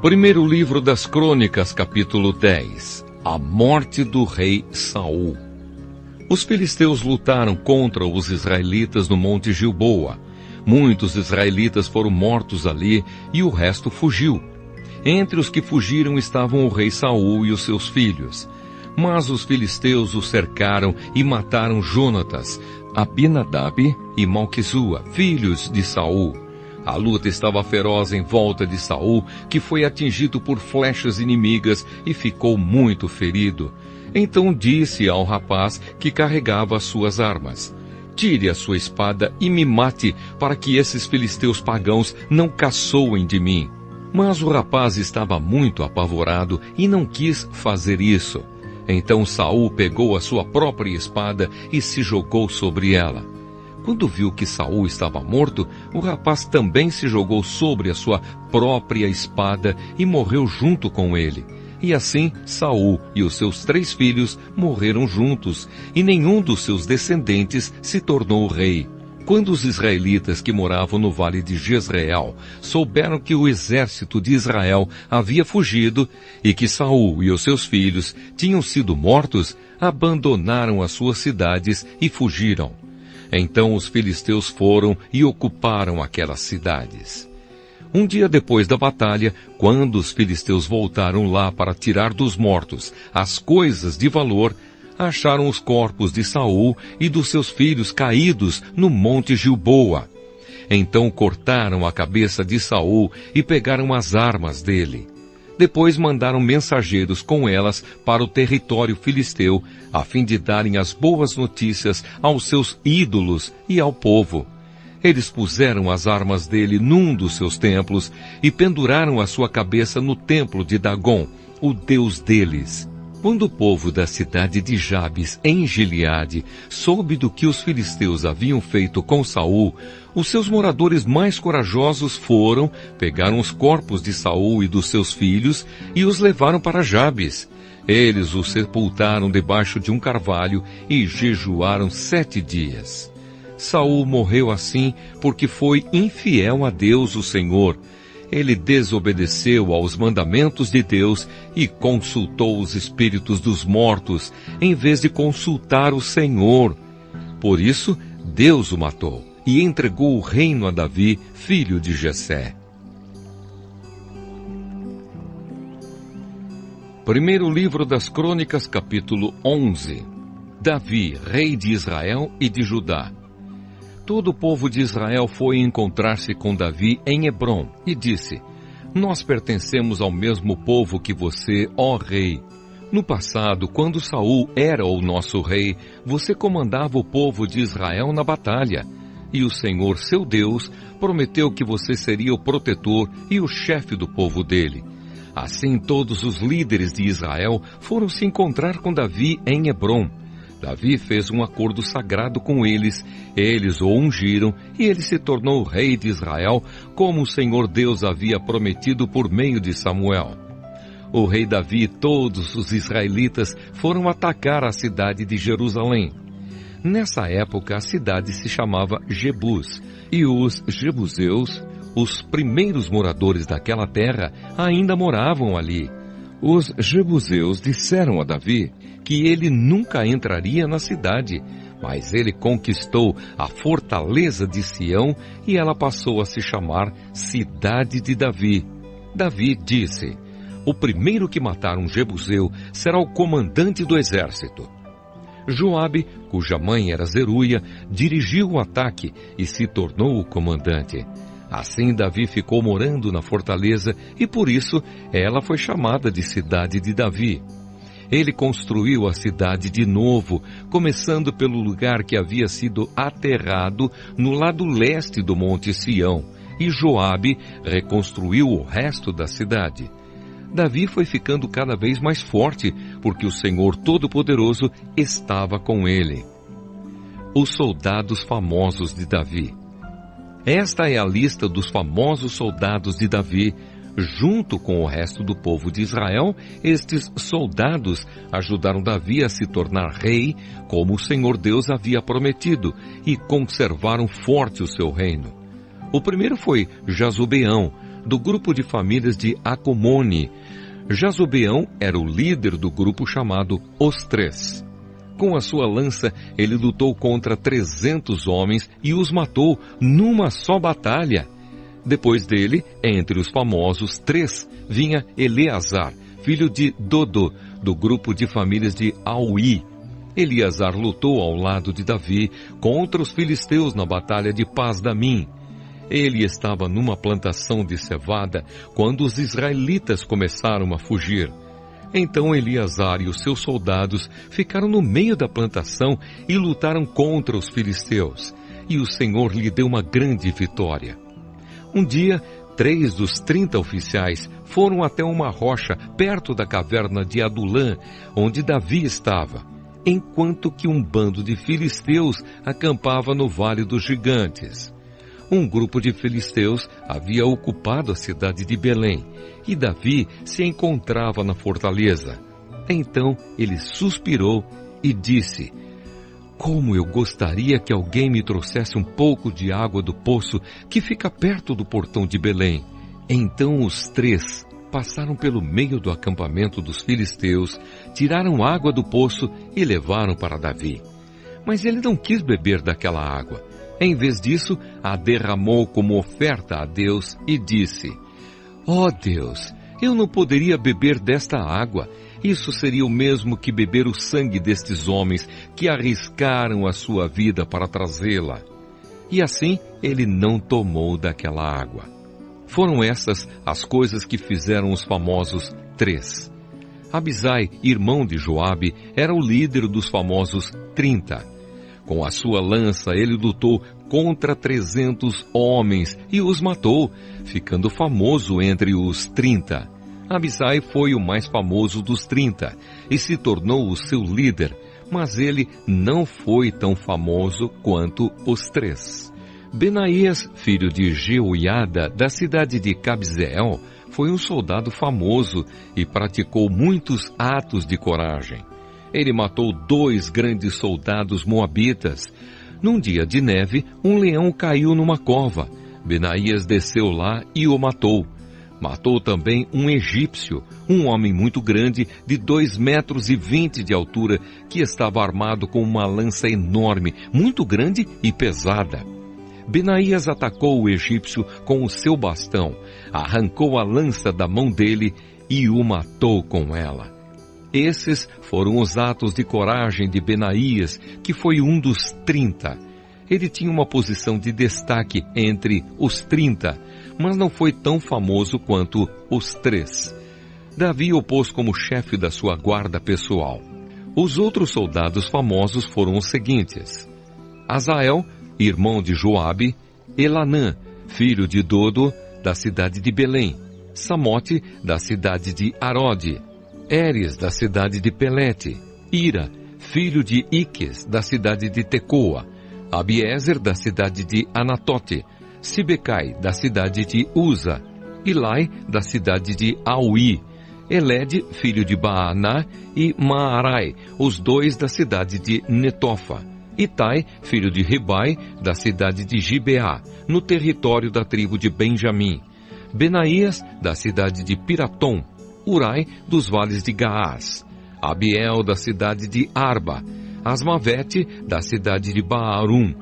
Primeiro livro das Crônicas, capítulo 10. A morte do rei Saul. Os filisteus lutaram contra os israelitas no monte Gilboa. Muitos israelitas foram mortos ali e o resto fugiu. Entre os que fugiram estavam o rei Saul e os seus filhos. Mas os filisteus o cercaram e mataram Jonatas, Abinadab e Malquisua, filhos de Saul. A luta estava feroz em volta de Saul, que foi atingido por flechas inimigas e ficou muito ferido. Então disse ao rapaz que carregava as suas armas: tire a sua espada e me mate, para que esses filisteus pagãos não caçoem de mim. Mas o rapaz estava muito apavorado e não quis fazer isso. Então Saul pegou a sua própria espada e se jogou sobre ela. Quando viu que Saul estava morto, o rapaz também se jogou sobre a sua própria espada e morreu junto com ele. E assim Saul e os seus 3 filhos morreram juntos, e nenhum dos seus descendentes se tornou rei. Quando os israelitas que moravam no vale de Jezreel souberam que o exército de Israel havia fugido e que Saul e os seus filhos tinham sido mortos, abandonaram as suas cidades e fugiram. Então os filisteus foram e ocuparam aquelas cidades. Um dia depois da batalha, quando os filisteus voltaram lá para tirar dos mortos as coisas de valor, acharam os corpos de Saul e dos seus filhos caídos no monte Gilboa. Então cortaram a cabeça de Saul e pegaram as armas dele. Depois mandaram mensageiros com elas para o território filisteu, a fim de darem as boas notícias aos seus ídolos e ao povo. Eles puseram as armas dele num dos seus templos e penduraram a sua cabeça no templo de Dagom, o deus deles. Quando o povo da cidade de Jabes, em Gileade, soube do que os filisteus haviam feito com Saul, os seus moradores mais corajosos foram, pegaram os corpos de Saul e dos seus filhos e os levaram para Jabes. Eles os sepultaram debaixo de um carvalho e jejuaram 7 dias. Saul morreu assim porque foi infiel a Deus, o Senhor. Ele desobedeceu aos mandamentos de Deus e consultou os espíritos dos mortos, em vez de consultar o Senhor. Por isso, Deus o matou e entregou o reino a Davi, filho de Jessé. Primeiro livro das Crônicas, capítulo 11. Davi, rei de Israel e de Judá. Todo o povo de Israel foi encontrar-se com Davi em Hebrom e disse: nós pertencemos ao mesmo povo que você, ó rei. No passado, quando Saul era o nosso rei, você comandava o povo de Israel na batalha. E o Senhor, seu Deus, prometeu que você seria o protetor e o chefe do povo dele. Assim, todos os líderes de Israel foram se encontrar com Davi em Hebrom. Davi fez um acordo sagrado com eles o ungiram e ele se tornou rei de Israel, como o Senhor Deus havia prometido por meio de Samuel. O rei Davi e todos os israelitas foram atacar a cidade de Jerusalém. Nessa época a cidade se chamava Jebus, e os jebuseus, os primeiros moradores daquela terra, ainda moravam ali. Os jebuseus disseram a Davi que ele nunca entraria na cidade, mas ele conquistou a fortaleza de Sião e ela passou a se chamar Cidade de Davi. Davi disse: o primeiro que matar um jebuseu será o comandante do exército. Joabe, cuja mãe era Zeruia, dirigiu o ataque e se tornou o comandante. Assim Davi ficou morando na fortaleza e por isso ela foi chamada de Cidade de Davi. Ele construiu a cidade de novo, começando pelo lugar que havia sido aterrado no lado leste do Monte Sião, e Joabe reconstruiu o resto da cidade. Davi foi ficando cada vez mais forte, porque o Senhor Todo-Poderoso estava com ele. Os soldados famosos de Davi. Esta é a lista dos famosos soldados de Davi. Junto com o resto do povo de Israel, estes soldados ajudaram Davi a se tornar rei, como o Senhor Deus havia prometido, e conservaram forte o seu reino. O primeiro foi Jazobeão, do grupo de famílias de Acomone. Jazobeão era o líder do grupo chamado Os Três. Com a sua lança, ele lutou contra 300 homens e os matou numa só batalha. Depois dele, entre os famosos três, vinha Eleazar, filho de Dodo, do grupo de famílias de Aui. Eleazar lutou ao lado de Davi contra os filisteus na batalha de Pas-damim. Ele estava numa plantação de cevada quando os israelitas começaram a fugir. Então Eleazar e os seus soldados ficaram no meio da plantação e lutaram contra os filisteus. E o Senhor lhe deu uma grande vitória. Um dia, 3 dos 30 oficiais foram até uma rocha perto da caverna de Adulã, onde Davi estava, enquanto que um bando de filisteus acampava no Vale dos Gigantes. Um grupo de filisteus havia ocupado a cidade de Belém, e Davi se encontrava na fortaleza. Então ele suspirou e disse: "Como eu gostaria que alguém me trouxesse um pouco de água do poço que fica perto do portão de Belém." Então os três passaram pelo meio do acampamento dos filisteus, tiraram água do poço e levaram para Davi. Mas ele não quis beber daquela água. Em vez disso, a derramou como oferta a Deus e disse: "Ó Deus, eu não poderia beber desta água. Isso seria o mesmo que beber o sangue destes homens que arriscaram a sua vida para trazê-la." E assim ele não tomou daquela água. Foram essas as coisas que fizeram os famosos três. Abisai, irmão de Joabe, era o líder dos famosos 30. Com a sua lança ele lutou contra 300 homens e os matou, ficando famoso entre os 30. Abisai foi o mais famoso dos 30 e se tornou o seu líder, mas ele não foi tão famoso quanto os três. Benaías, filho de Jeoiada, da cidade de Cabzeel, foi um soldado famoso e praticou muitos atos de coragem. Ele matou 2 grandes soldados moabitas. Num dia de neve, um leão caiu numa cova. Benaías desceu lá e o matou. Matou também um egípcio, um homem muito grande, de 2,20 metros de altura, que estava armado com uma lança enorme, muito grande e pesada. Benaías atacou o egípcio com o seu bastão, arrancou a lança da mão dele e o matou com ela. Esses foram os atos de coragem de Benaías, que foi um dos 30. Ele tinha uma posição de destaque entre os 30, mas não foi tão famoso quanto os 3. Davi o pôs como chefe da sua guarda pessoal. Os outros soldados famosos foram os seguintes: Azael, irmão de Joabe; Elanã, filho de Dodo, da cidade de Belém; Samote, da cidade de Arode; Eres, da cidade de Pelete; Ira, filho de Iques, da cidade de Tecoa; Abiezer, da cidade de Anatote; Sibecai, da cidade de Uza; Ilai, da cidade de Aui; Elede, filho de Baaná; e Maarai, os 2 da cidade de Netofa; Itai, filho de Ribai, da cidade de Gibeá, no território da tribo de Benjamim; Benaías, da cidade de Piratom; Urai, dos vales de Gaás; Abiel, da cidade de Arba; Asmavete, da cidade de Baarum;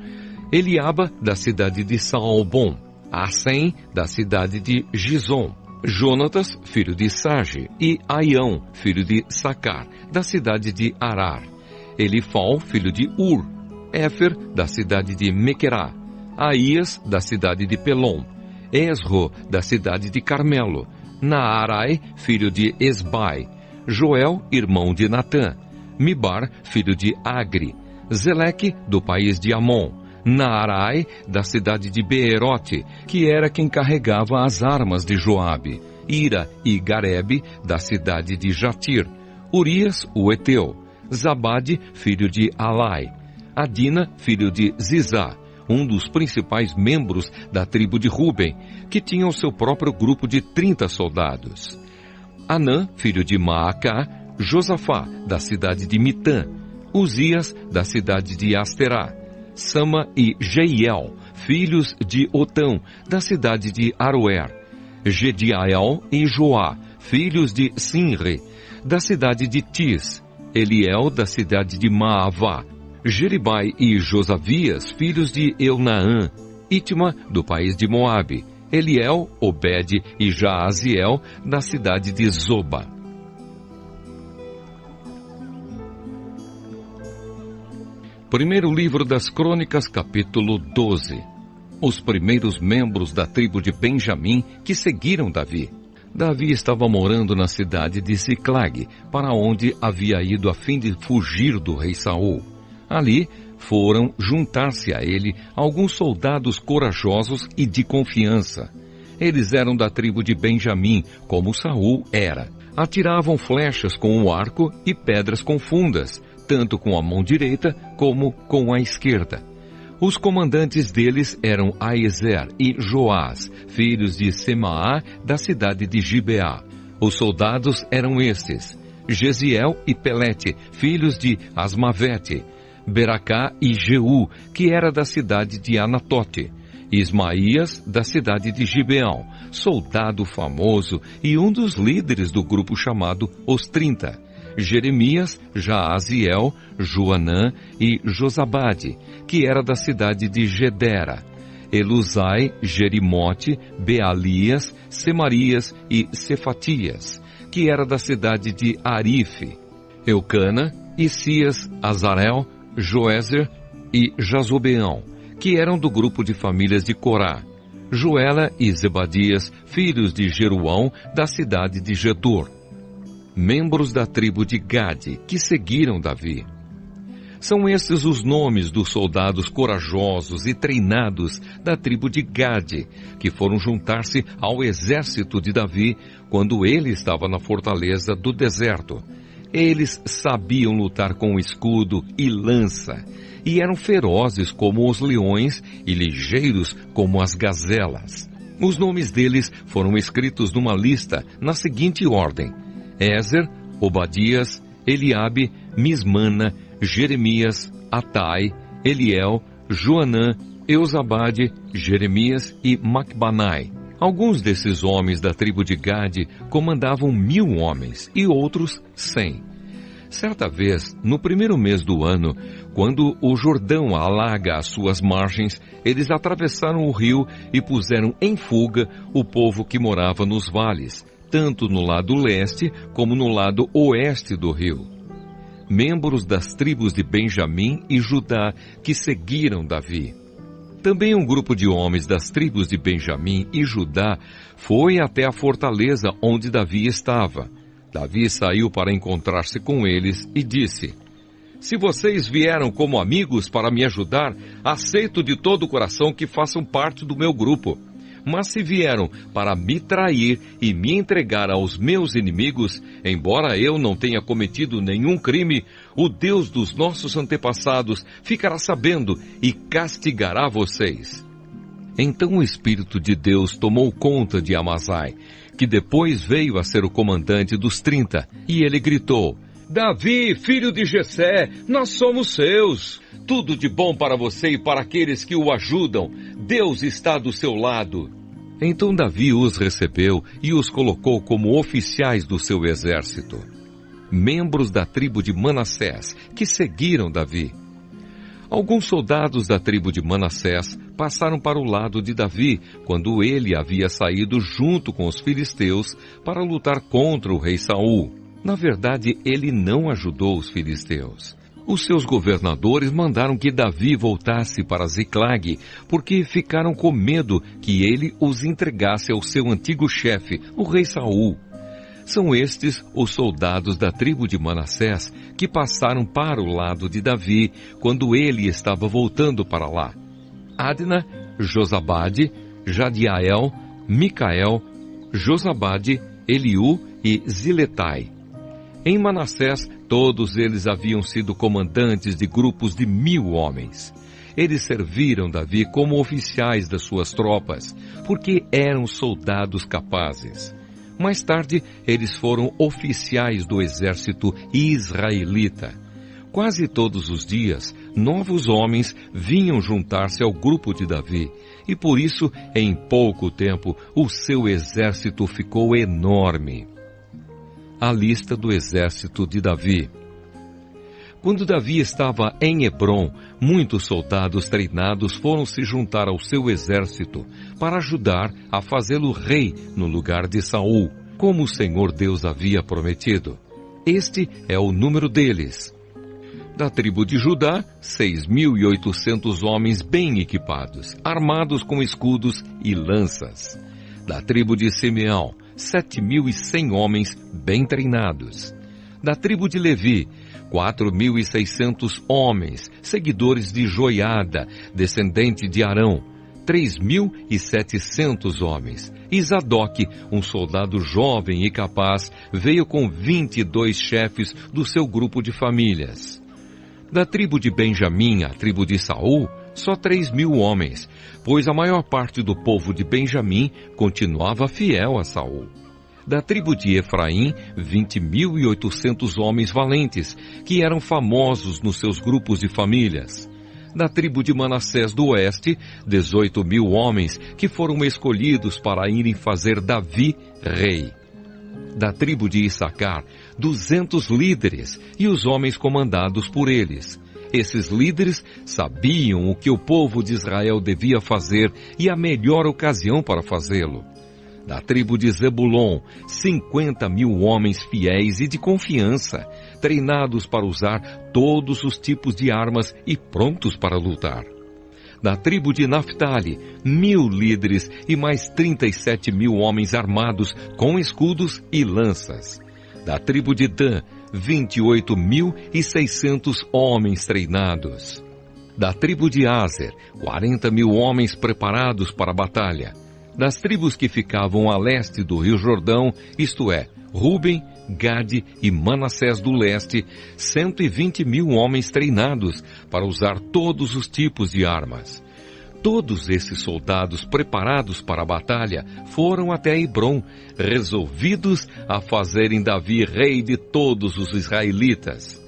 Eliaba, da cidade de Saalbom; Assem, da cidade de Gizom; Jonatas, filho de Sage; e Aião, filho de Sacar, da cidade de Arar; Elifal, filho de Ur; Éfer, da cidade de Mequerá; Aías, da cidade de Pelom; Esro, da cidade de Carmelo; Naarai, filho de Esbai; Joel, irmão de Natã; Mibar, filho de Agri; Zeleque, do país de Amon; Naarai, da cidade de Beerote, que era quem carregava as armas de Joabe; Ira e Garebe, da cidade de Jatir; Urias, o Eteu; Zabade, filho de Alai; Adina, filho de Zizá, um dos principais membros da tribo de Ruben, que tinha o seu próprio grupo de 30 soldados; Anã, filho de Maacá; Josafá, da cidade de Mitã; Uzias, da cidade de Asterá; Sama e Jeiel, filhos de Otão, da cidade de Aroer; Gediael e Joá, filhos de Sinri, da cidade de Tis, Eliel, da cidade de Maavá, Jeribai e Josavias, filhos de Eunaã, Itma, do país de Moabe, Eliel, Obed e Jaaziel, da cidade de Zoba. Primeiro livro das Crônicas, capítulo 12. Os primeiros membros da tribo de Benjamim que seguiram Davi. Davi estava morando na cidade de Ziclag, para onde havia ido a fim de fugir do rei Saul. Ali foram juntar-se a ele alguns soldados corajosos e de confiança. Eles eram da tribo de Benjamim, como Saul era. Atiravam flechas com o arco e pedras com fundas, tanto com a mão direita como com a esquerda. Os comandantes deles eram Aezer e Joás, filhos de Semaá, da cidade de Gibeá. Os soldados eram estes: Gesiel e Pelete, filhos de Asmavete, Beracá e Jeú, que era da cidade de Anatote, Ismaías, da cidade de Gibeão, soldado famoso e um dos líderes do grupo chamado Os 30, Jeremias, Jaaziel, Joanã e Josabade, que era da cidade de Gedera, Eluzai, Jerimote, Bealias, Semarias e Cefatias, que era da cidade de Arife, Eucana, Isias, Azarel, Joézer e Jazobeão, que eram do grupo de famílias de Corá, Joela e Zebadias, filhos de Jeruão, da cidade de Getur. Membros da tribo de Gade, que seguiram Davi. São estes os nomes dos soldados corajosos e treinados da tribo de Gade, que foram juntar-se ao exército de Davi quando ele estava na fortaleza do deserto. Eles sabiam lutar com escudo e lança, e eram ferozes como os leões e ligeiros como as gazelas. Os nomes deles foram escritos numa lista na seguinte ordem: Ézer, Obadias, Eliabe, Mismana, Jeremias, Atai, Eliel, Joanã, Eusabade, Jeremias e Macbanai. Alguns desses homens da tribo de Gade comandavam 1000 homens e outros 100. Certa vez, no primeiro mês do ano, quando o Jordão alaga as suas margens, eles atravessaram o rio e puseram em fuga o povo que morava nos vales, tanto no lado leste como no lado oeste do rio. Membros das tribos de Benjamim e Judá que seguiram Davi. Também um grupo de homens das tribos de Benjamim e Judá foi até a fortaleza onde Davi estava. Davi saiu para encontrar-se com eles e disse: Se vocês vieram como amigos para me ajudar, aceito de todo o coração que façam parte do meu grupo. Mas se vieram para me trair e me entregar aos meus inimigos, embora eu não tenha cometido nenhum crime, o Deus dos nossos antepassados ficará sabendo e castigará vocês. Então o Espírito de Deus tomou conta de Amazai, que depois veio a ser o comandante dos 30, e ele gritou: Davi, filho de Jessé, nós somos seus. Tudo de bom para você e para aqueles que o ajudam. Deus está do seu lado. Então Davi os recebeu e os colocou como oficiais do seu exército. Membros da tribo de Manassés, que seguiram Davi. Alguns soldados da tribo de Manassés passaram para o lado de Davi, quando ele havia saído junto com os filisteus para lutar contra o rei Saul. Na verdade, ele não ajudou os filisteus. Os seus governadores mandaram que Davi voltasse para Ziclag, porque ficaram com medo que ele os entregasse ao seu antigo chefe, o rei Saul. São estes os soldados da tribo de Manassés que passaram para o lado de Davi quando ele estava voltando para lá: Adna, Josabade, Jadiael, Micael, Josabade, Eliú e Ziletai. Em Manassés, todos eles haviam sido comandantes de grupos de 1000 homens. Eles serviram Davi como oficiais das suas tropas, porque eram soldados capazes. Mais tarde, eles foram oficiais do exército israelita. Quase todos os dias, novos homens vinham juntar-se ao grupo de Davi, e por isso, em pouco tempo, o seu exército ficou enorme. A lista do exército de Davi. Quando Davi estava em Hebrom, muitos soldados treinados foram se juntar ao seu exército para ajudar a fazê-lo rei no lugar de Saul, como o Senhor Deus havia prometido. Este é o número deles. Da tribo de Judá, 6.800 homens bem equipados, armados com escudos e lanças. Da tribo de Simeão, 7.100 homens bem treinados. Da tribo de Levi, 4.600 homens, seguidores de Joiada, descendente de Arão, 3.700 homens. E Zadok, um soldado jovem e capaz, veio com 22 chefes do seu grupo de famílias. Da tribo de Benjamim, a tribo de Saul, só 3.000 homens, pois a maior parte do povo de Benjamim continuava fiel a Saul. Da tribo de Efraim, 20.800 homens valentes, que eram famosos nos seus grupos de famílias. Da tribo de Manassés do oeste, 18.000 homens, que foram escolhidos para irem fazer Davi rei. Da tribo de Issacar, 200 líderes, e os homens comandados por eles. Esses líderes sabiam o que o povo de Israel devia fazer e a melhor ocasião para fazê-lo. Da tribo de Zebulon, 50.000 homens fiéis e de confiança, treinados para usar todos os tipos de armas e prontos para lutar. Da tribo de Naftali, 1.000 líderes e mais 37.000 homens armados com escudos e lanças. Da tribo de Dan, 28.600 homens treinados. Da tribo de Aser, 40.000 homens preparados para a batalha. Das tribos que ficavam a leste do Rio Jordão, isto é, Ruben, Gade e Manassés do leste, 120.000 homens treinados para usar todos os tipos de armas. Todos esses soldados preparados para a batalha foram até Hebrom, resolvidos a fazerem Davi rei de todos os israelitas.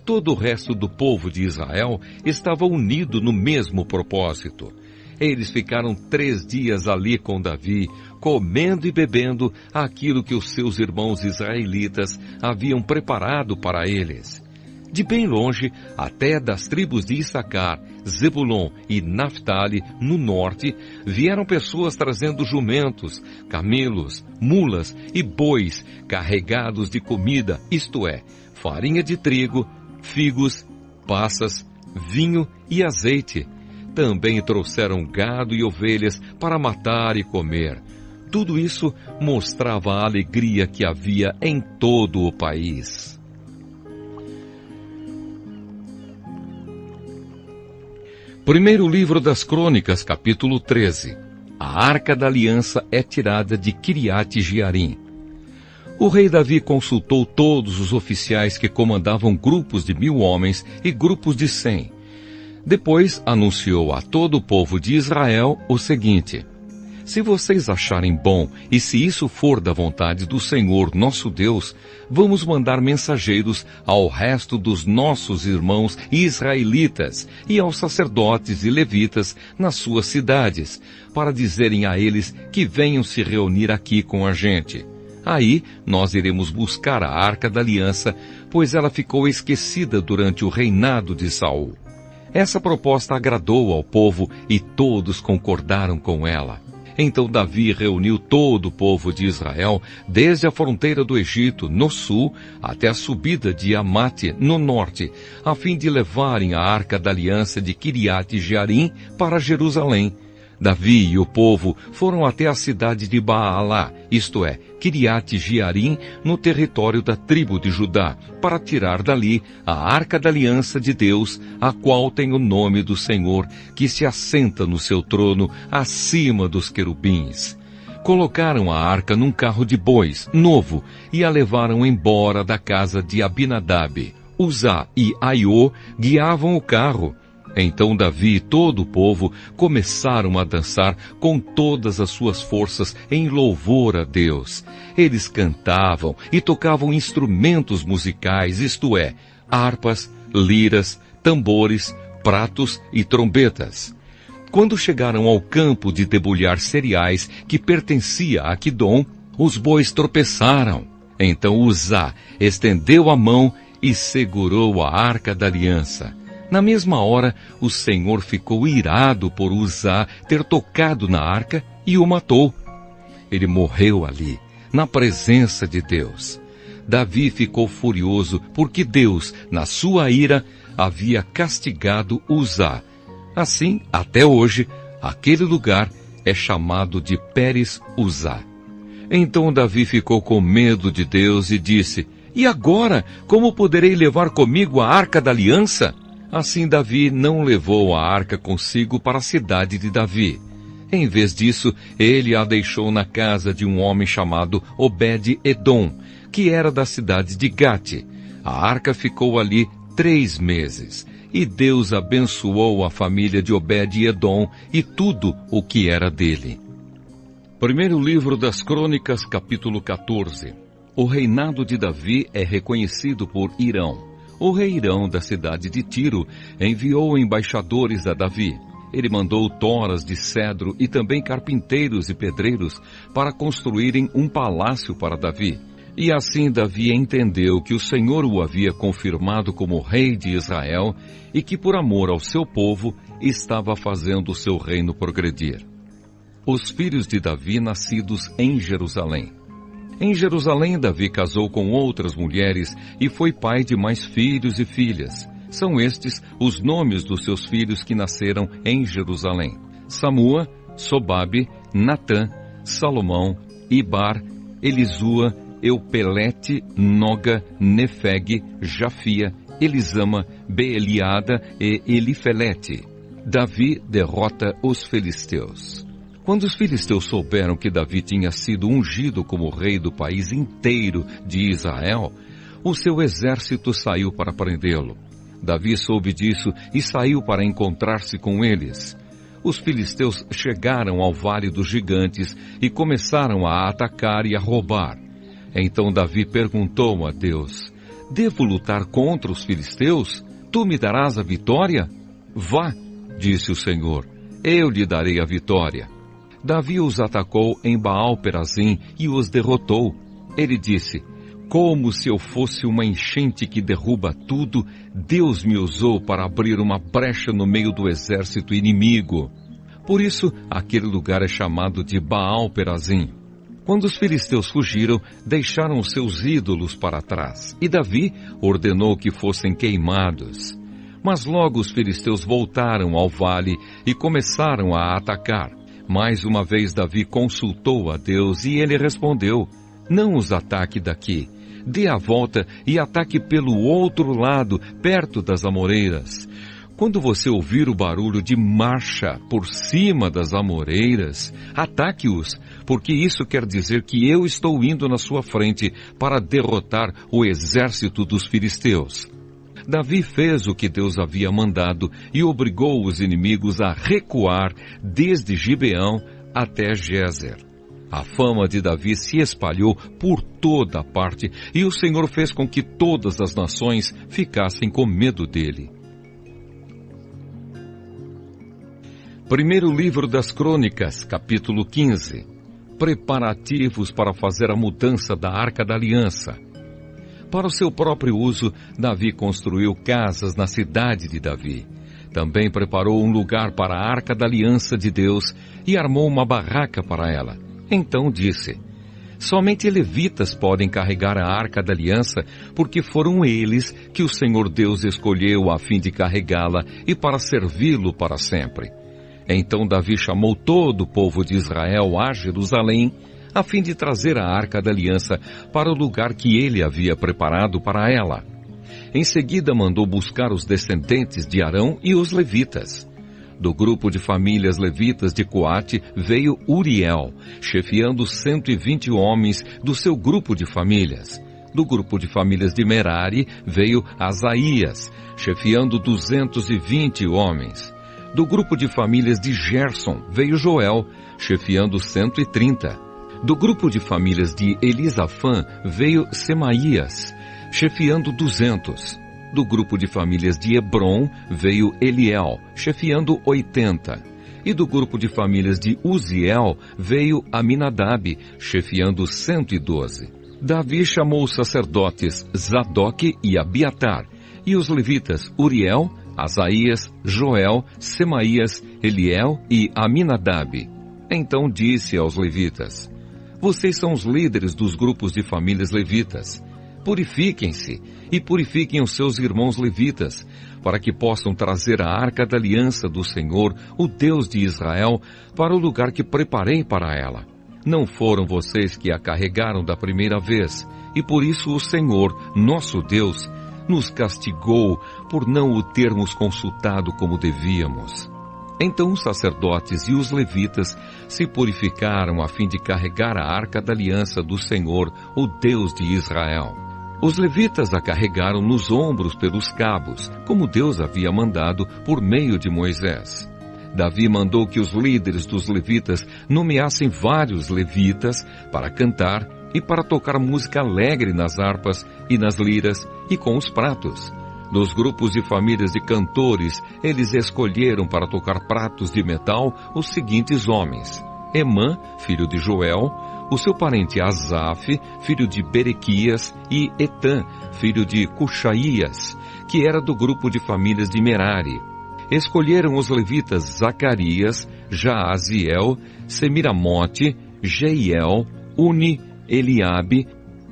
Todo o resto do povo de Israel estava unido no mesmo propósito. Eles ficaram 3 dias ali com Davi, comendo e bebendo aquilo que os seus irmãos israelitas haviam preparado para eles. De bem longe, até das tribos de Issacar, Zebulon e Naftali, no norte, vieram pessoas trazendo jumentos, camelos, mulas e bois carregados de comida, isto é, farinha de trigo, figos, passas, vinho e azeite. Também trouxeram gado e ovelhas para matar e comer. Tudo isso mostrava a alegria que havia em todo o país. Primeiro livro das Crônicas, capítulo 13. A Arca da Aliança é tirada de Kiriat Jearim. O rei Davi consultou todos os oficiais que comandavam grupos de 1.000 homens e grupos de 100. Depois anunciou a todo o povo de Israel o seguinte: se vocês acharem bom, e se isso for da vontade do Senhor nosso Deus, vamos mandar mensageiros ao resto dos nossos irmãos israelitas e aos sacerdotes e levitas nas suas cidades, para dizerem a eles que venham se reunir aqui com a gente. Aí nós iremos buscar a Arca da Aliança, pois ela ficou esquecida durante o reinado de Saul. Essa proposta agradou ao povo e todos concordaram com ela. Então Davi reuniu todo o povo de Israel, desde a fronteira do Egito, no sul, até a subida de Amate, no norte, a fim de levarem a Arca da Aliança de Kiriat Jearim para Jerusalém. Davi e o povo foram até a cidade de Baalá, isto é, Kiriat Jearim, no território da tribo de Judá, para tirar dali a Arca da Aliança de Deus, a qual tem o nome do Senhor, que se assenta no seu trono acima dos querubins. Colocaram a arca num carro de bois, novo, e a levaram embora da casa de Abinadab. Uzá e Aiô guiavam o carro. Então Davi e todo o povo começaram a dançar com todas as suas forças em louvor a Deus. Eles cantavam e tocavam instrumentos musicais, isto é, harpas, liras, tambores, pratos e trombetas. Quando chegaram ao campo de debulhar cereais que pertencia a Quidom, os bois tropeçaram. Então Uzá estendeu a mão e segurou a arca da aliança. Na mesma hora, o Senhor ficou irado por Uzá ter tocado na arca e o matou. Ele morreu ali, na presença de Deus. Davi ficou furioso porque Deus, na sua ira, havia castigado Uzá. Assim, até hoje, aquele lugar é chamado de Pérez Uzá. Então Davi ficou com medo de Deus e disse: "E agora, como poderei levar comigo a arca da aliança?" Assim Davi não levou a arca consigo para a cidade de Davi. Em vez disso, ele a deixou na casa de um homem chamado Obed-Edom, que era da cidade de Gate. A arca ficou ali 3 meses, e Deus abençoou a família de Obed-Edom e tudo o que era dele. Primeiro livro das Crônicas, capítulo 14. O reinado de Davi é reconhecido por Hirão. O rei Hirão da cidade de Tiro enviou embaixadores a Davi. Ele mandou toras de cedro e também carpinteiros e pedreiros para construírem um palácio para Davi. E assim Davi entendeu que o Senhor o havia confirmado como rei de Israel e que por amor ao seu povo estava fazendo o seu reino progredir. Os filhos de Davi nascidos em Jerusalém. Em Jerusalém, Davi casou com outras mulheres e foi pai de mais filhos e filhas. São estes os nomes dos seus filhos que nasceram em Jerusalém: Samua, Sobabe, Natã, Salomão, Ibar, Elisua, Eupelete, Noga, Nefeg, Jafia, Elisama, Beeliada e Elifelete. Davi derrota os filisteus. Quando os filisteus souberam que Davi tinha sido ungido como rei do país inteiro de Israel, o seu exército saiu para prendê-lo. Davi soube disso e saiu para encontrar-se com eles. Os filisteus chegaram ao Vale dos Gigantes e começaram a atacar e a roubar. Então Davi perguntou a Deus: "Devo lutar contra os filisteus? Tu me darás a vitória?" "Vá", disse o Senhor, "eu lhe darei a vitória." Davi os atacou em Baal-Perazim e os derrotou. Ele disse: "Como se eu fosse uma enchente que derruba tudo, Deus me usou para abrir uma brecha no meio do exército inimigo." Por isso, aquele lugar é chamado de Baal-Perazim. Quando os filisteus fugiram, deixaram os seus ídolos para trás, e Davi ordenou que fossem queimados. Mas logo os filisteus voltaram ao vale e começaram a atacar. Mais uma vez Davi consultou a Deus e ele respondeu: "Não os ataque daqui. Dê a volta e ataque pelo outro lado, perto das amoreiras. Quando você ouvir o barulho de marcha por cima das amoreiras, ataque-os, porque isso quer dizer que eu estou indo na sua frente para derrotar o exército dos filisteus." Davi fez o que Deus havia mandado e obrigou os inimigos a recuar desde Gibeão até Gézer. A fama de Davi se espalhou por toda a parte e o Senhor fez com que todas as nações ficassem com medo dele. Primeiro livro das Crônicas, capítulo 15. Preparativos para fazer a mudança da Arca da Aliança. Para o seu próprio uso, Davi construiu casas na cidade de Davi. Também preparou um lugar para a Arca da Aliança de Deus e armou uma barraca para ela. Então disse: "Somente levitas podem carregar a Arca da Aliança, porque foram eles que o Senhor Deus escolheu a fim de carregá-la e para servi-lo para sempre." Então Davi chamou todo o povo de Israel a Jerusalém, a fim de trazer a Arca da Aliança para o lugar que ele havia preparado para ela. Em seguida mandou buscar os descendentes de Arão e os levitas. Do grupo de famílias levitas de Coate veio Uriel, chefiando 120 homens do seu grupo de famílias. Do grupo de famílias de Merari veio Asaías, chefiando 220 homens. Do grupo de famílias de Gerson veio Joel, chefiando 130. Do grupo de famílias de Elisafã veio Semaías, chefiando 200. Do grupo de famílias de Hebron veio Eliel, chefiando 80. E do grupo de famílias de Uziel veio Aminadab, chefiando 112. Davi chamou os sacerdotes Zadoque e Abiatar, e os levitas Uriel, Asaías, Joel, Semaías, Eliel e Aminadab. Então disse aos levitas: vocês são os líderes dos grupos de famílias levitas. Purifiquem-se e purifiquem os seus irmãos levitas, para que possam trazer a arca da aliança do Senhor, o Deus de Israel, para o lugar que preparei para ela. Não foram vocês que a carregaram da primeira vez, e por isso o Senhor, nosso Deus, nos castigou por não o termos consultado como devíamos. Então os sacerdotes e os levitas se purificaram a fim de carregar a arca da aliança do Senhor, o Deus de Israel. Os levitas a carregaram nos ombros pelos cabos, como Deus havia mandado por meio de Moisés. Davi mandou que os líderes dos levitas nomeassem vários levitas para cantar e para tocar música alegre nas harpas e nas liras e com os pratos. Dos grupos de famílias de cantores, eles escolheram para tocar pratos de metal os seguintes homens: Emã, filho de Joel, o seu parente Asaf, filho de Berequias, e Etã, filho de Cuxaías, que era do grupo de famílias de Merari. Escolheram os levitas Zacarias, Jaaziel, Semiramote, Jeiel, Uni, Eliabe,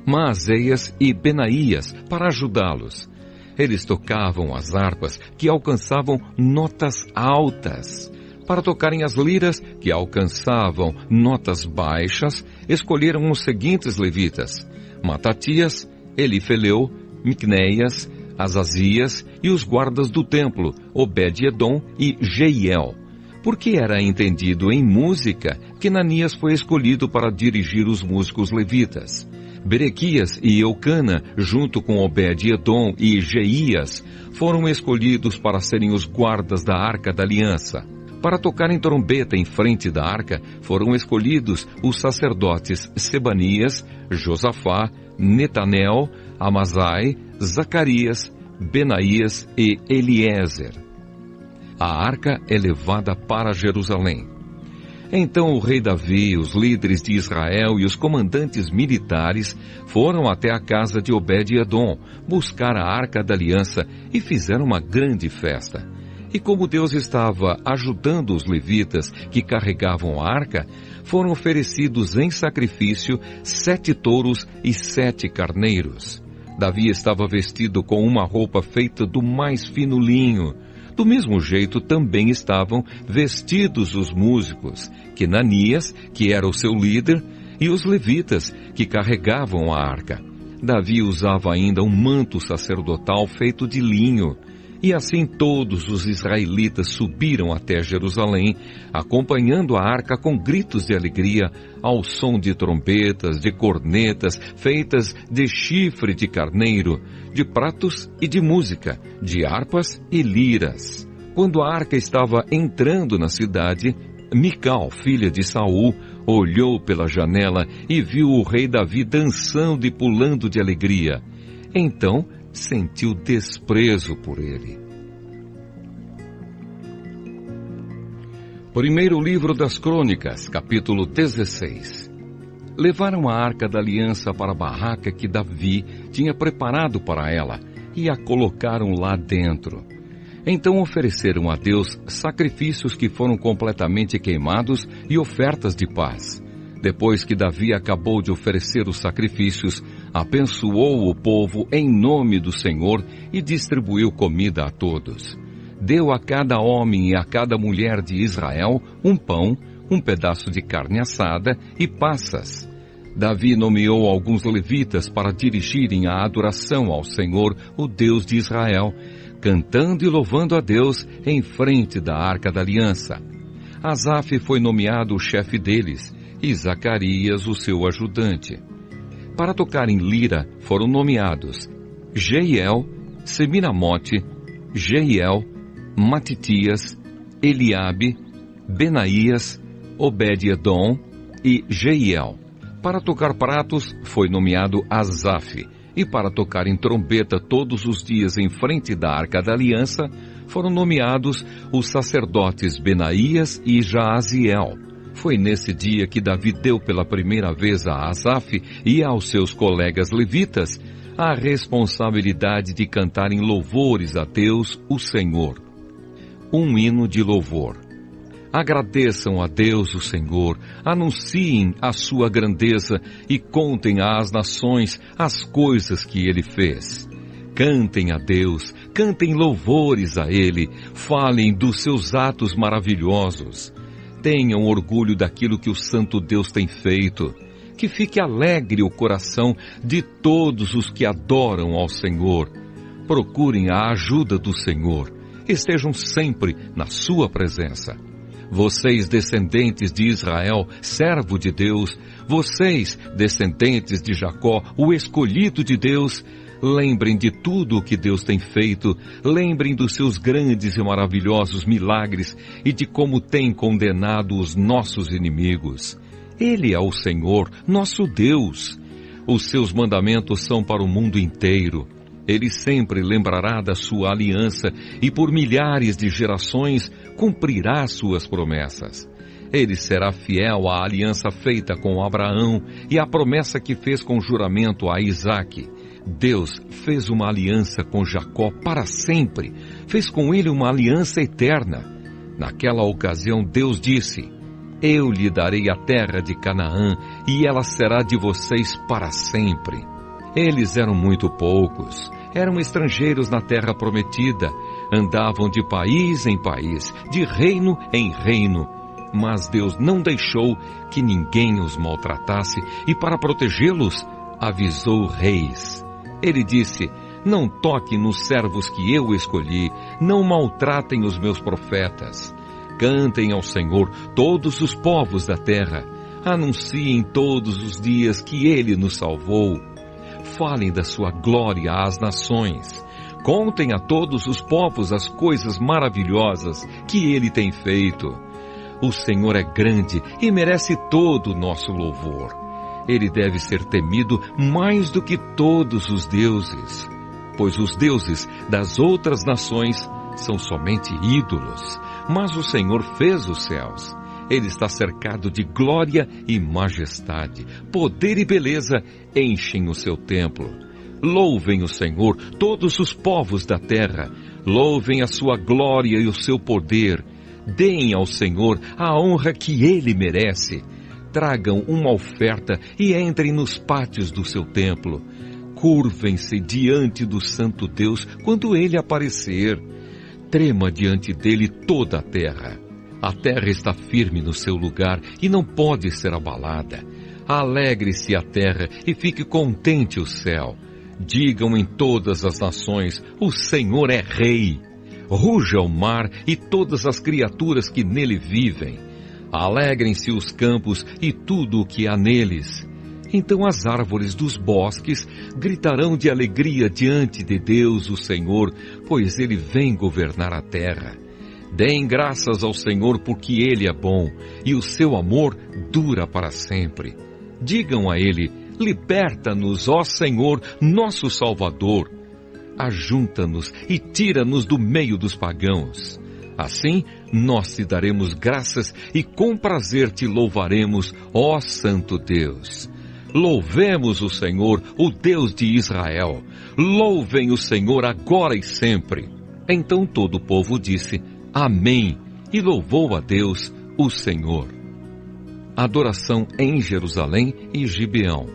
Maazéias e Benaías para ajudá-los. Eles tocavam as harpas que alcançavam notas altas. Para tocarem as liras que alcançavam notas baixas, escolheram os seguintes levitas: Matatias, Elifeleu, Miqunéias, Azazias e os guardas do templo, Obed-edom e Jeiel. Porque era entendido em música que Nanias foi escolhido para dirigir os músicos levitas. Berequias e Eucana, junto com Obed-edom e Jeías, foram escolhidos para serem os guardas da Arca da Aliança. Para tocarem trombeta em frente da arca, foram escolhidos os sacerdotes Sebanias, Josafá, Netanel, Amazai, Zacarias, Benaías e Eliezer. A arca é levada para Jerusalém. Então o rei Davi, os líderes de Israel e os comandantes militares foram até a casa de Obed-edom buscar a arca da aliança e fizeram uma grande festa. E como Deus estava ajudando os levitas que carregavam a arca, foram oferecidos em sacrifício 7 touros e 7 carneiros. Davi estava vestido com uma roupa feita do mais fino linho. Do mesmo jeito também estavam vestidos os músicos, Quenanias, que era o seu líder, e os levitas, que carregavam a arca. Davi usava ainda um manto sacerdotal feito de linho. E assim todos os israelitas subiram até Jerusalém, acompanhando a arca com gritos de alegria, ao som de trombetas, de cornetas, feitas de chifre de carneiro, de pratos e de música, de harpas e liras. Quando a arca estava entrando na cidade, Mical, filha de Saul, olhou pela janela e viu o rei Davi dançando e pulando de alegria. Então sentiu desprezo por ele. Primeiro livro das Crônicas, capítulo 16. Levaram a arca da aliança para a barraca que Davi tinha preparado para ela e a colocaram lá dentro. Então ofereceram a Deus sacrifícios que foram completamente queimados e ofertas de paz. Depois que Davi acabou de oferecer os sacrifícios, abençoou o povo em nome do Senhor e distribuiu comida a todos. Deu a cada homem e a cada mulher de Israel um pão, um pedaço de carne assada e passas. Davi nomeou alguns levitas para dirigirem a adoração ao Senhor, o Deus de Israel, cantando e louvando a Deus em frente da Arca da Aliança. Asaf foi nomeado o chefe deles, e Zacarias o seu ajudante. Para tocar em lira foram nomeados Jeiel, Semiramote, Jeiel, Matitias, Eliabe, Benaías, Obed-edom e Jeiel. Para tocar pratos foi nomeado Asaf, e para tocarem trombeta todos os dias em frente da Arca da Aliança, foram nomeados os sacerdotes Benaías e Jaaziel. Foi nesse dia que Davi deu pela primeira vez a Asaf e aos seus colegas levitas a responsabilidade de cantarem louvores a Deus, o Senhor. Um hino de louvor. Agradeçam a Deus, o Senhor, anunciem a sua grandeza e contem às nações as coisas que Ele fez. Cantem a Deus, cantem louvores a Ele, falem dos seus atos maravilhosos. Tenham orgulho daquilo que o Santo Deus tem feito. Que fique alegre o coração de todos os que adoram ao Senhor. Procurem a ajuda do Senhor. Estejam sempre na sua presença. Vocês, descendentes de Israel, servo de Deus, vocês, descendentes de Jacó, o escolhido de Deus, lembrem de tudo o que Deus tem feito, lembrem dos seus grandes e maravilhosos milagres e de como tem condenado os nossos inimigos. Ele é o Senhor, nosso Deus. Os seus mandamentos são para o mundo inteiro. Ele sempre lembrará da sua aliança e por milhares de gerações cumprirá suas promessas. Ele será fiel à aliança feita com Abraão e à promessa que fez com juramento a Isaque. Deus fez uma aliança com Jacó para sempre, fez com ele uma aliança eterna. Naquela ocasião Deus disse: eu lhe darei a terra de Canaã, e ela será de vocês para sempre. Eles eram muito poucos, eram estrangeiros na terra prometida, andavam de país em país, de reino em reino. Mas Deus não deixou que ninguém os maltratasse, e para protegê-los, avisou reis. Ele disse: não toquem nos servos que eu escolhi, não maltratem os meus profetas. Cantem ao Senhor todos os povos da terra. Anunciem todos os dias que Ele nos salvou. Falem da sua glória às nações. Contem a todos os povos as coisas maravilhosas que Ele tem feito. O Senhor é grande e merece todo o nosso louvor. Ele deve ser temido mais do que todos os deuses, pois os deuses das outras nações são somente ídolos. Mas o Senhor fez os céus. Ele está cercado de glória e majestade. Poder e beleza enchem o seu templo. Louvem o Senhor, todos os povos da terra. Louvem a sua glória e o seu poder. Deem ao Senhor a honra que Ele merece. Tragam uma oferta e entrem nos pátios do seu templo. Curvem-se diante do Santo Deus quando Ele aparecer. Trema diante dele toda a terra. A terra está firme no seu lugar e não pode ser abalada. Alegre-se a terra e fique contente o céu. Digam em todas as nações: o Senhor é Rei. Ruja o mar e todas as criaturas que nele vivem. Alegrem-se os campos e tudo o que há neles. Então as árvores dos bosques gritarão de alegria diante de Deus, o Senhor, pois Ele vem governar a terra. Deem graças ao Senhor porque Ele é bom e o seu amor dura para sempre. Digam a Ele: liberta-nos, ó Senhor, nosso Salvador. Ajunta-nos e tira-nos do meio dos pagãos. Assim, nós te daremos graças e com prazer te louvaremos, ó Santo Deus. Louvemos o Senhor, o Deus de Israel. Louvem o Senhor agora e sempre. Então todo o povo disse: Amém, e louvou a Deus, o Senhor. Adoração em Jerusalém e Gibeão.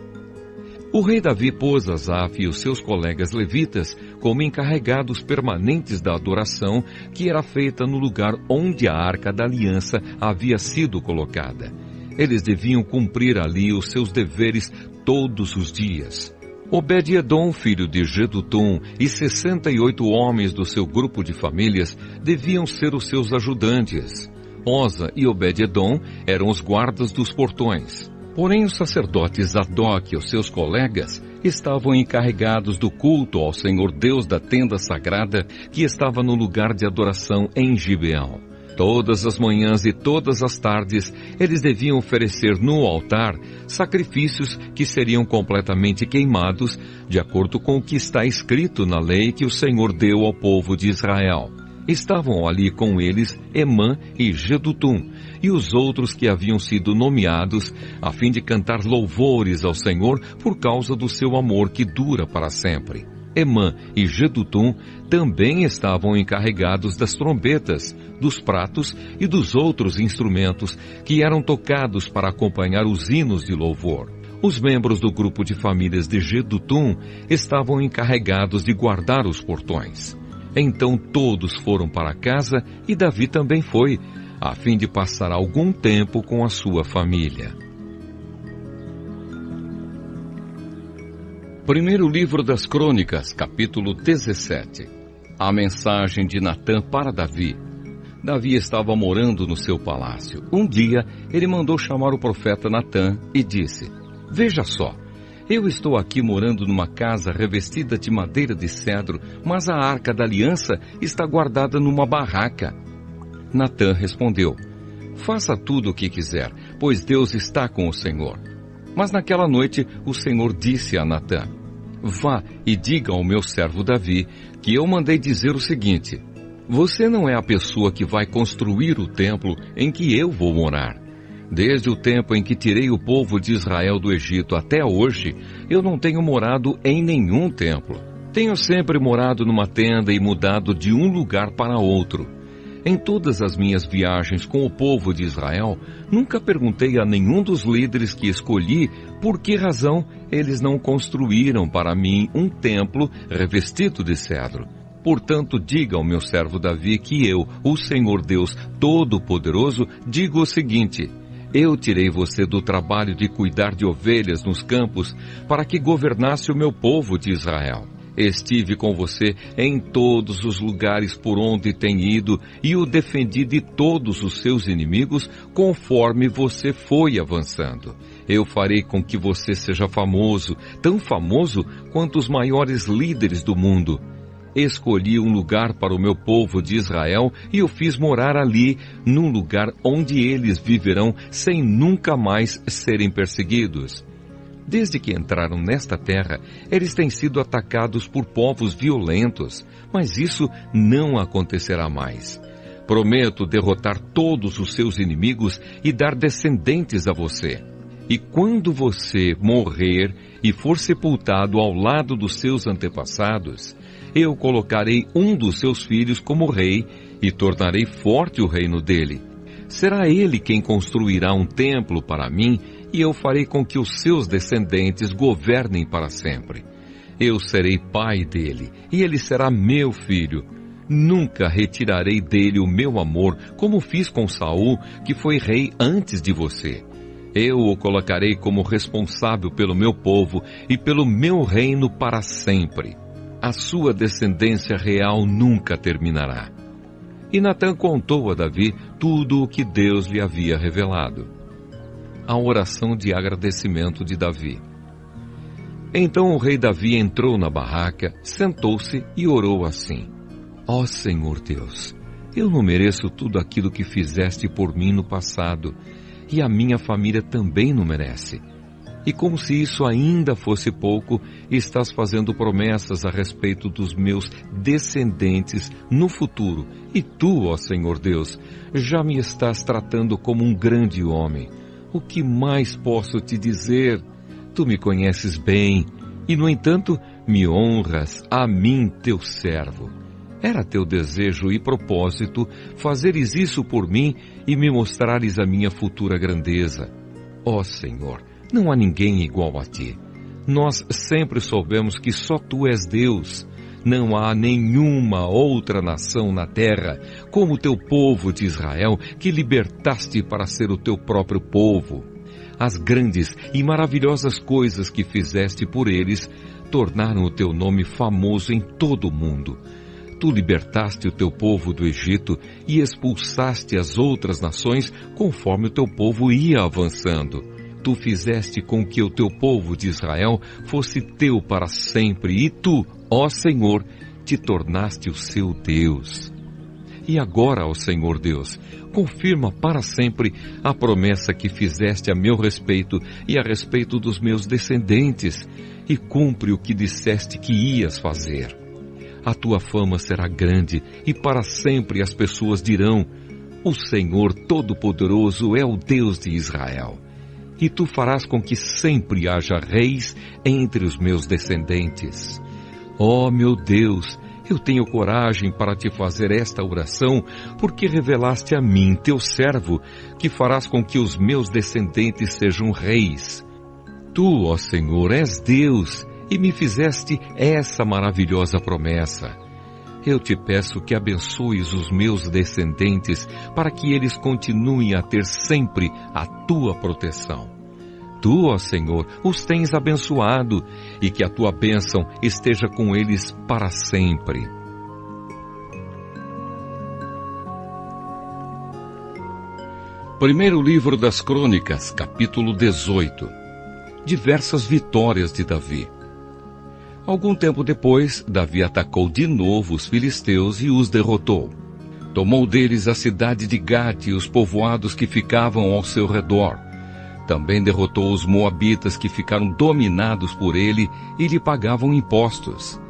O rei Davi pôs Asaf e os seus colegas levitas como encarregados permanentes da adoração que era feita no lugar onde a Arca da Aliança havia sido colocada. Eles deviam cumprir ali os seus deveres todos os dias. Obed-edom, filho de Jedutum, e 68 homens do seu grupo de famílias deviam ser os seus ajudantes. Oza e Obed-edom eram os guardas dos portões. Porém, os sacerdotes Zadok e os seus colegas estavam encarregados do culto ao Senhor Deus da tenda sagrada que estava no lugar de adoração em Gibeão. Todas as manhãs e todas as tardes, eles deviam oferecer no altar sacrifícios que seriam completamente queimados, de acordo com o que está escrito na lei que o Senhor deu ao povo de Israel. Estavam ali com eles Emã e Jedutum, e os outros que haviam sido nomeados, a fim de cantar louvores ao Senhor por causa do seu amor que dura para sempre. Emã e Jedutum também estavam encarregados das trombetas, dos pratos e dos outros instrumentos que eram tocados para acompanhar os hinos de louvor. Os membros do grupo de famílias de Jedutum estavam encarregados de guardar os portões. Então todos foram para casa e Davi também foi, a fim de passar algum tempo com a sua família. Primeiro livro das Crônicas, capítulo 17. A mensagem de Natã para Davi. Davi estava morando no seu palácio. Um dia, ele mandou chamar o profeta Natã e disse: "Veja só, eu estou aqui morando numa casa revestida de madeira de cedro, mas a arca da aliança está guardada numa barraca." Natã respondeu: "Faça tudo o que quiser, pois Deus está com o Senhor." Mas naquela noite o Senhor disse a Natã: "Vá e diga ao meu servo Davi que eu mandei dizer o seguinte: você não é a pessoa que vai construir o templo em que eu vou morar. Desde o tempo em que tirei o povo de Israel do Egito até hoje, eu não tenho morado em nenhum templo. Tenho sempre morado numa tenda e mudado de um lugar para outro. Em todas as minhas viagens com o povo de Israel, nunca perguntei a nenhum dos líderes que escolhi por que razão eles não construíram para mim um templo revestido de cedro. Portanto, diga ao meu servo Davi que eu, o Senhor Deus Todo-Poderoso, digo o seguinte: eu tirei você do trabalho de cuidar de ovelhas nos campos para que governasse o meu povo de Israel. Estive com você em todos os lugares por onde tem ido e o defendi de todos os seus inimigos conforme você foi avançando. Eu farei com que você seja famoso, tão famoso quanto os maiores líderes do mundo. Escolhi um lugar para o meu povo de Israel e o fiz morar ali, num lugar onde eles viverão sem nunca mais serem perseguidos. Desde que entraram nesta terra, eles têm sido atacados por povos violentos, mas isso não acontecerá mais. Prometo derrotar todos os seus inimigos e dar descendentes a você. E quando você morrer e for sepultado ao lado dos seus antepassados, eu colocarei um dos seus filhos como rei e tornarei forte o reino dele. Será ele quem construirá um templo para mim e eu farei com que os seus descendentes governem para sempre. Eu serei pai dele e ele será meu filho. Nunca retirarei dele o meu amor, como fiz com Saul, que foi rei antes de você. Eu o colocarei como responsável pelo meu povo e pelo meu reino para sempre. A sua descendência real nunca terminará." E Natã contou a Davi tudo o que Deus lhe havia revelado. A oração de agradecimento de Davi. Então o rei Davi entrou na barraca, sentou-se e orou assim: "Ó Senhor Deus, eu não mereço tudo aquilo que fizeste por mim no passado, e a minha família também não merece. E como se isso ainda fosse pouco, estás fazendo promessas a respeito dos meus descendentes no futuro. E tu, ó Senhor Deus, já me estás tratando como um grande homem. O que mais posso te dizer? Tu me conheces bem, e no entanto me honras a mim, teu servo. Era teu desejo e propósito fazeres isso por mim e me mostrares a minha futura grandeza. Ó Senhor, não há ninguém igual a ti. Nós sempre soubemos que só tu és Deus. Não há nenhuma outra nação na terra como o teu povo de Israel, que libertaste para ser o teu próprio povo. As grandes e maravilhosas coisas que fizeste por eles tornaram o teu nome famoso em todo o mundo. Tu libertaste o teu povo do Egito e expulsaste as outras nações conforme o teu povo ia avançando. Tu fizeste com que o teu povo de Israel fosse teu para sempre, e tu, ó Senhor, te tornaste o seu Deus. E agora, ó Senhor Deus, confirma para sempre a promessa que fizeste a meu respeito e a respeito dos meus descendentes, e cumpre o que disseste que ias fazer. A tua fama será grande, e para sempre as pessoas dirão: o Senhor Todo-Poderoso é o Deus de Israel. E tu farás com que sempre haja reis entre os meus descendentes. Ó meu Deus, eu tenho coragem para te fazer esta oração, porque revelaste a mim, teu servo, que farás com que os meus descendentes sejam reis. Tu, ó Senhor, és Deus, e me fizeste essa maravilhosa promessa. Eu te peço que abençoes os meus descendentes, para que eles continuem a ter sempre a tua proteção. Tu, ó Senhor, os tens abençoado, e que a tua bênção esteja com eles para sempre. Primeiro livro das Crônicas, capítulo 18. Diversas vitórias de Davi. Algum tempo depois, Davi atacou de novo os filisteus e os derrotou. Tomou deles a cidade de Gate e os povoados que ficavam ao seu redor. Também derrotou os moabitas que ficaram dominados por ele e lhe pagavam impostos.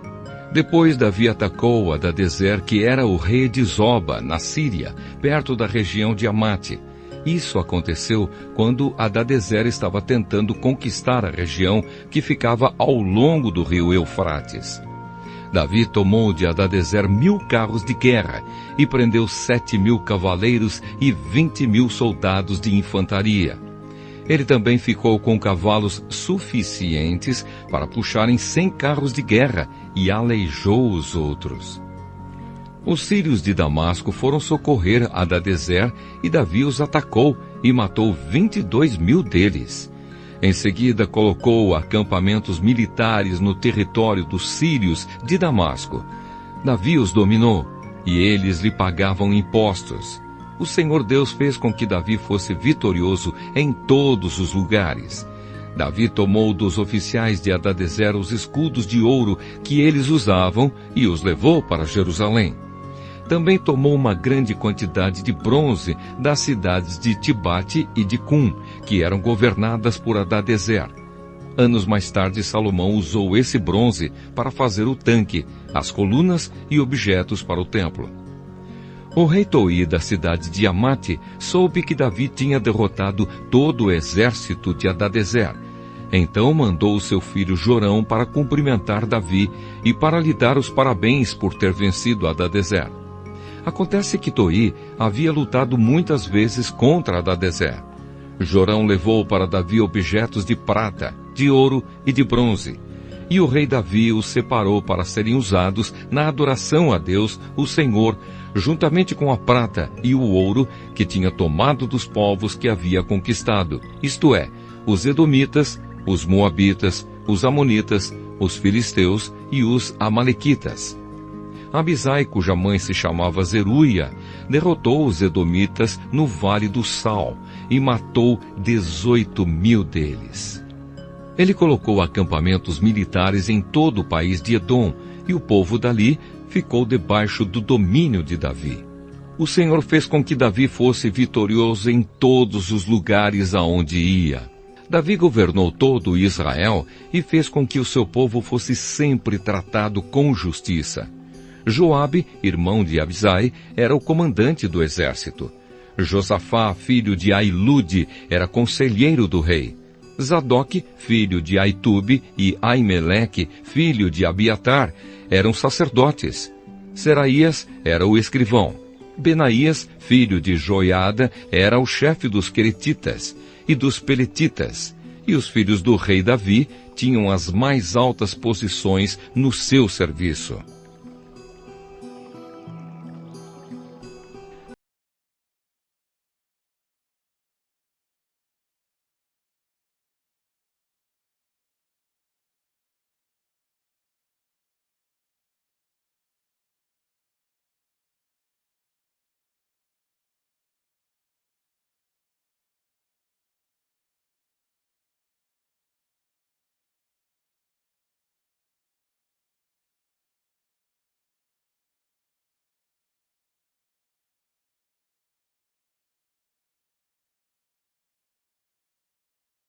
Depois Davi atacou Hadadezer, que era o rei de Zoba, na Síria, perto da região de Amate. Isso aconteceu quando Hadadezer estava tentando conquistar a região que ficava ao longo do rio Eufrates. Davi tomou de Hadadezer 1000 carros de guerra e prendeu 7.000 cavaleiros e 20.000 soldados de infantaria. Ele também ficou com cavalos suficientes para puxarem 100 carros de guerra e aleijou os outros. Os sírios de Damasco foram socorrer Hadadezer e Davi os atacou e matou 22.000 deles. Em seguida colocou acampamentos militares no território dos sírios de Damasco. Davi os dominou e eles lhe pagavam impostos. O Senhor Deus fez com que Davi fosse vitorioso em todos os lugares. Davi tomou dos oficiais de Hadadezer os escudos de ouro que eles usavam e os levou para Jerusalém. Também tomou uma grande quantidade de bronze das cidades de Tibate e de Cum, que eram governadas por Hadadezer. Anos mais tarde, Salomão usou esse bronze para fazer o tanque, as colunas e objetos para o templo. O rei Toi da cidade de Amate soube que Davi tinha derrotado todo o exército de Hadadezer. Então mandou o seu filho Jorão para cumprimentar Davi e para lhe dar os parabéns por ter vencido Hadadezer. Acontece que Toi havia lutado muitas vezes contra Hadadezer. Jorão levou para Davi objetos de prata, de ouro e de bronze. E o rei Davi os separou para serem usados na adoração a Deus, o Senhor, juntamente com a prata e o ouro que tinha tomado dos povos que havia conquistado, isto é, os edomitas, os moabitas, os amonitas, os filisteus e os amalequitas. Abisai, cuja mãe se chamava Zeruia, derrotou os edomitas no Vale do Sal e matou 18.000 deles. Ele colocou acampamentos militares em todo o país de Edom, e o povo dali ficou debaixo do domínio de Davi. O Senhor fez com que Davi fosse vitorioso em todos os lugares aonde ia. Davi governou todo Israel e fez com que o seu povo fosse sempre tratado com justiça. Joabe, irmão de Abisai, era o comandante do exército. Josafá, filho de Ailude, era conselheiro do rei. Zadok, filho de Aitube, e Aimeleque, filho de Abiatar, eram sacerdotes. Seraías era o escrivão. Benaías, filho de Joiada, era o chefe dos queretitas e dos peletitas. E os filhos do rei Davi tinham as mais altas posições no seu serviço.